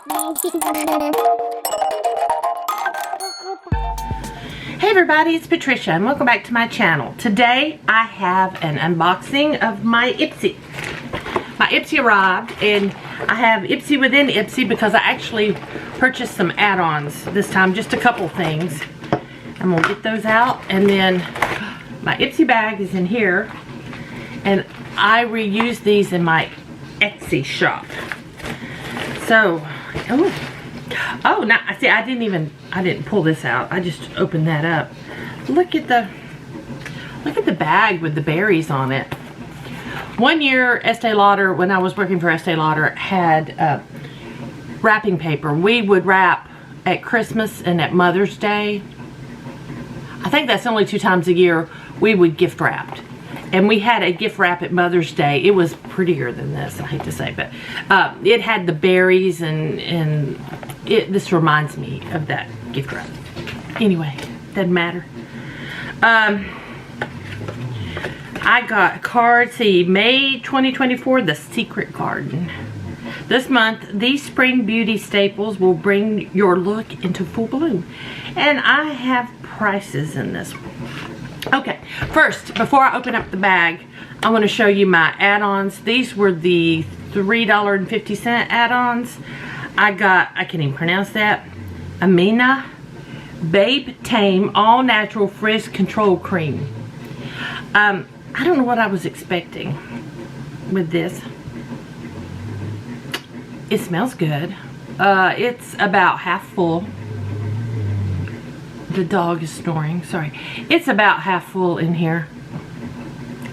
Hey everybody, it's Patricia and welcome back to my channel. Today I have an unboxing of my Ipsy. My Ipsy arrived, and I have Ipsy within Ipsy because I actually purchased some add-ons this time, just a couple things. And we'll get those out, and then my Ipsy bag is in here, and I reuse these in my Etsy shop. So, oh, now see, I didn't pull this out. I just opened that up. Look at the bag with the berries on it. One year, Estee Lauder, when I was working for Estee Lauder, had wrapping paper. We would wrap at Christmas and at Mother's Day. I think that's only 2 times a year we would gift wrap. And we had a gift wrap at Mother's Day. It was prettier than this, I hate to say, but it had the berries, and this reminds me of that gift wrap. Anyway, doesn't matter. I got cards, see, May 2024, The Secret Garden. This month, these spring beauty staples will bring your look into full bloom. And I have prices in this one. Okay, first, before I open up the bag, I want to show you my add-ons. These were the $3.50 add-ons. I got, I can't even pronounce that, Amina Babe Tame All Natural Frizz Control Cream. I don't know what I was expecting with this. It smells good. It's about half full. The dog is snoring, sorry. It's about half full in here.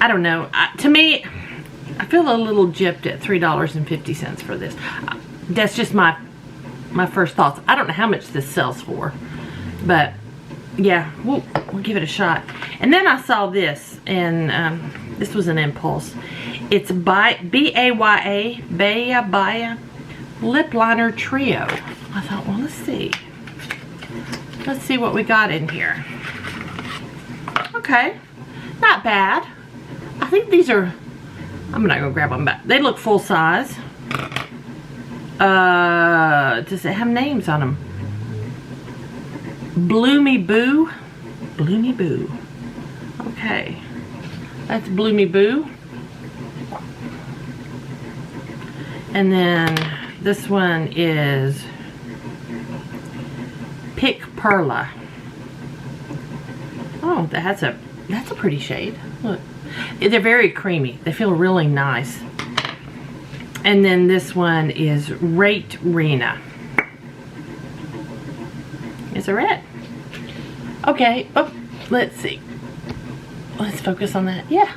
I don't know. To me, I feel a little gypped at $3.50 for this. That's just my first thoughts. I don't know how much this sells for, but yeah, we'll give it a shot. And then I saw this, and this was an impulse. It's B-A-Y-A, Baya Lip Liner Trio. I thought, well, let's see. Let's see what we got in here. Okay, not bad. I think these are, I'm not gonna grab them back. They look full size. Does it have names on them? Bloomy Boo. Bloomy Boo. Okay. That's Bloomy Boo. And then this one is Pick Perla. Oh, that's a pretty shade. Look. They're very creamy. They feel really nice. And then this one is Rate Rena. Is it red? Okay. Oh, let's see. Let's focus on that. Yeah.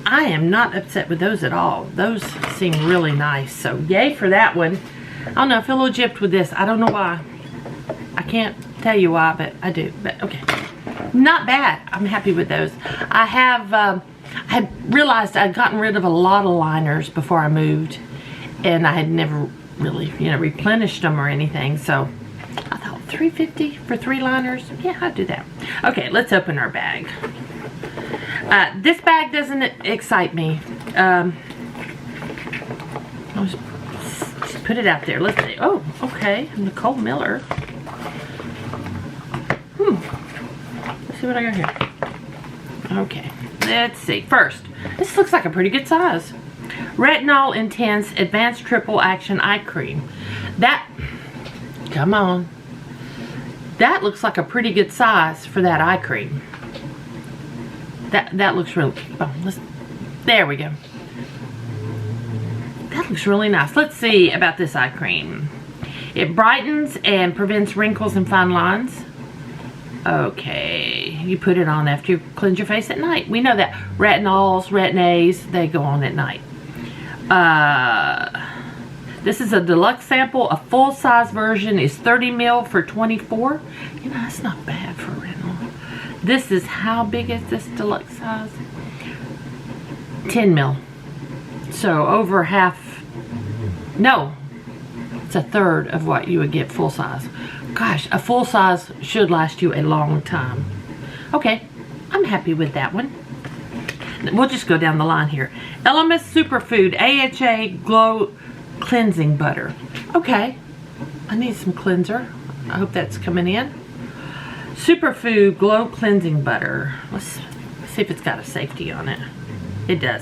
I am not upset with those at all. Those seem really nice. So yay for that one. I don't know. I feel a little gypped with this. I don't know why. I can't tell you why, but I do. But okay. Not bad. I'm happy with those. I had realized I'd gotten rid of a lot of liners before I moved, and I had never really, replenished them or anything. So I thought $3.50 for 3 liners. Yeah, I'd do that. Okay, let's open our bag. This bag doesn't excite me. I'll just put it out there. Let's see. Oh, okay. Nicole Miller. Let's see what I got here. Okay, let's see. First, this looks like a pretty good size. Retinol Intense Advanced Triple Action Eye Cream. Come on. That looks like a pretty good size for that eye cream. That looks really, there we go. That looks really nice. Let's see about this eye cream. It brightens and prevents wrinkles and fine lines. Okay, you put it on after you cleanse your face at night. We know that. Retinols, Retin-A's, they go on at night. This is a deluxe sample. A full-size version is 30 ml for $24. That's not bad for retinol. This is, how big is this deluxe size? 10 ml. So over half, no, it's a third of what you would get full size. Gosh, a full size should last you a long time. Okay, I'm happy with that one. We'll just go down the line here. Elemis Superfood AHA Glow Cleansing Butter. Okay, I need some cleanser. I hope that's coming in. Superfood Glow Cleansing Butter. Let's see if it's got a safety on it. It does.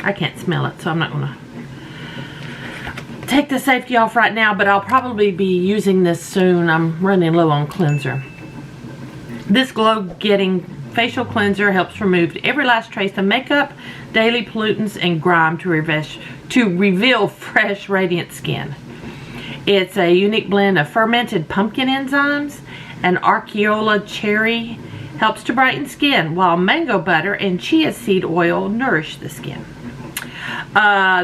I can't smell it, so I'm not gonna take the safety off right now, but I'll probably be using this soon. I'm running low on cleanser. This glow getting facial cleanser helps remove every last trace of makeup, daily pollutants, and grime to reveal fresh, radiant skin. It's a unique blend of fermented pumpkin enzymes and archaeola cherry helps to brighten skin, while mango butter and chia seed oil nourish the skin.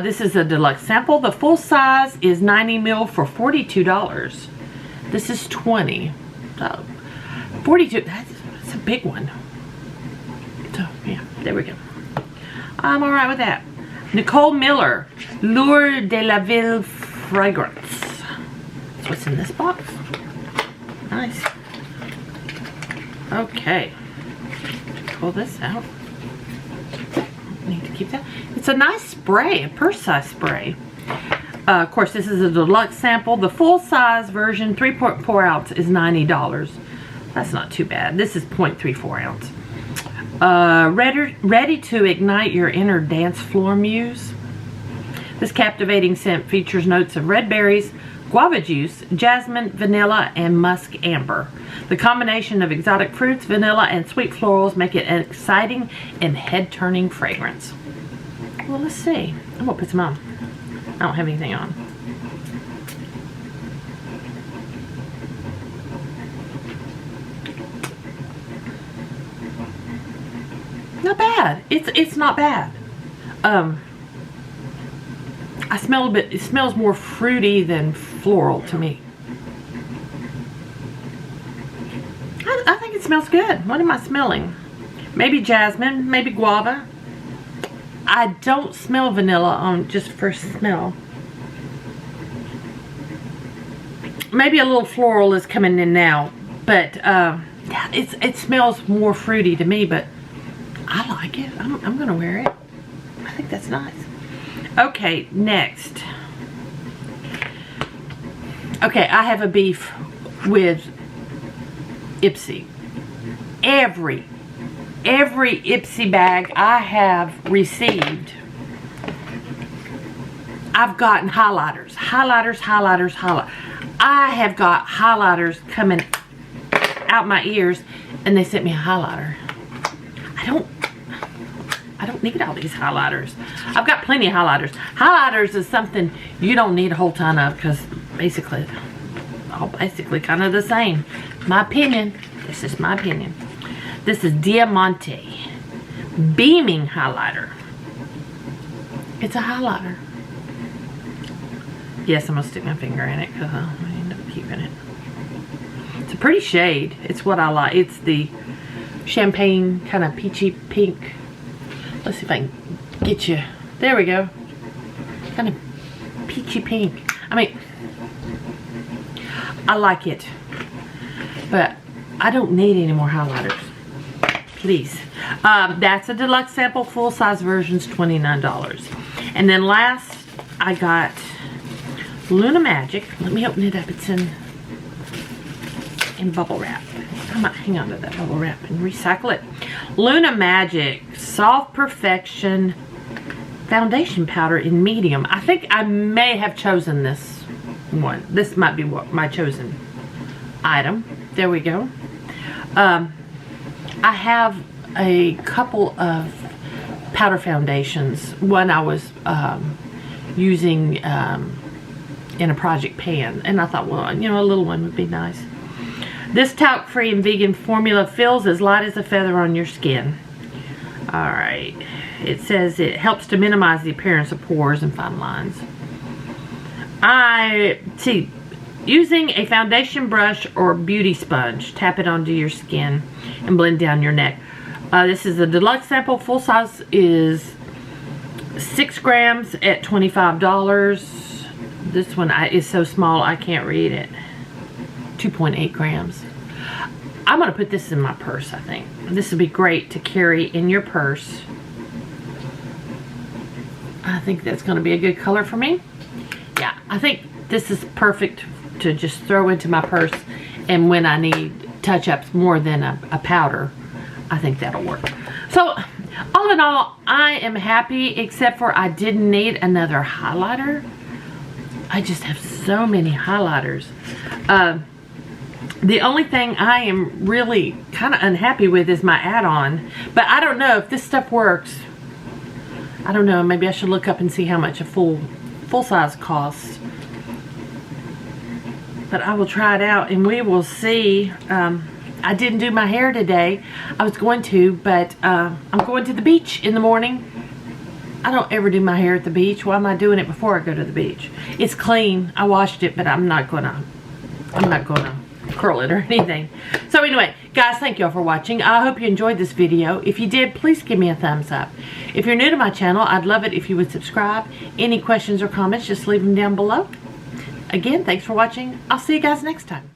This is a deluxe sample. The full size is 90 ml for $42. This is 20. So 42. That's a big one. So yeah, there we go. I'm all right with that. Nicole Miller, L'Oeuvre de la Ville fragrance. That's what's in this box. Nice. Okay. Pull this out. Need to keep that. It's a nice spray, a purse-size spray. Of course, this is a deluxe sample. The full-size version, 3.4 ounce, is $90. That's not too bad. This is 0.34 ounce. Ready to ignite your inner dance floor muse. This captivating scent features notes of red berries, guava juice, jasmine, vanilla, and musk amber. The combination of exotic fruits, vanilla, and sweet florals make it an exciting and head-turning fragrance. Well, let's see. I'm gonna put some on. I don't have anything on. Not bad. It's not bad. I smell a bit. It smells more fruity than floral to me. I think it smells good. What am I smelling? Maybe jasmine, maybe guava. I don't smell vanilla on just first smell. Maybe a little floral is coming in now, but yeah, it smells more fruity to me. But I like it. I'm gonna wear it. I think that's nice. Okay, next. Okay, I have a beef with Ipsy. Every Ipsy bag I have received, I've gotten highlighters. I have got highlighters coming out my ears, and they sent me a highlighter. I don't need all these highlighters. I've got plenty of highlighters. Highlighters is something you don't need a whole ton of, because basically, all basically kind of the same. My opinion. This is my opinion. This is Diamante Beaming Highlighter. It's a highlighter. Yes, I'm going to stick my finger in it because I'll end up keeping it. It's a pretty shade. It's what I like. It's the champagne kind of peachy pink. Let's see if I can get you. There we go. Kind of peachy pink. I mean, I like it. But I don't need any more highlighters. Please. That's a deluxe sample. Full-size version's $29. And then last, I got Luna Magic. Let me open it up. It's in bubble wrap. I might hang on to that bubble wrap and recycle it. Luna Magic Soft Perfection Foundation Powder in medium. I think I may have chosen this one. This might be what my chosen item. There we go. I have a couple of powder foundations. One I was using in a project pan, and I thought, well, you know, a little one would be nice. This talc-free and vegan formula feels as light as a feather on your skin. Alright, it says it helps to minimize the appearance of pores and fine lines. Using a foundation brush or beauty sponge, tap it onto your skin and blend down your neck. This is a deluxe sample. Full size is 6 grams at $25. This one is so small I can't read it. 2.8 grams. I'm going to put this in my purse, I think. This would be great to carry in your purse. I think that's going to be a good color for me. Yeah, I think this is perfect to just throw into my purse, and when I need touch-ups more than a powder, I think that'll work. So all in all, I am happy, except for I didn't need another highlighter. I just have so many highlighters. The only thing I am really kind of unhappy with is my add-on, but I don't know if this stuff works. I don't know, maybe I should look up and see how much a full size costs. But I will try it out and we will see. I didn't do my hair today. I was going to, but I'm going to the beach in the morning. I don't ever do my hair at the beach. Why am I doing it before I go to the beach? It's clean. I washed it, but I'm not gonna curl it or anything. So anyway, guys, thank you all for watching. I hope you enjoyed this video. If you did, please give me a thumbs up. If you're new to my channel, I'd love it if you would subscribe. Any questions or comments, just leave them down below. Again, thanks for watching. I'll see you guys next time.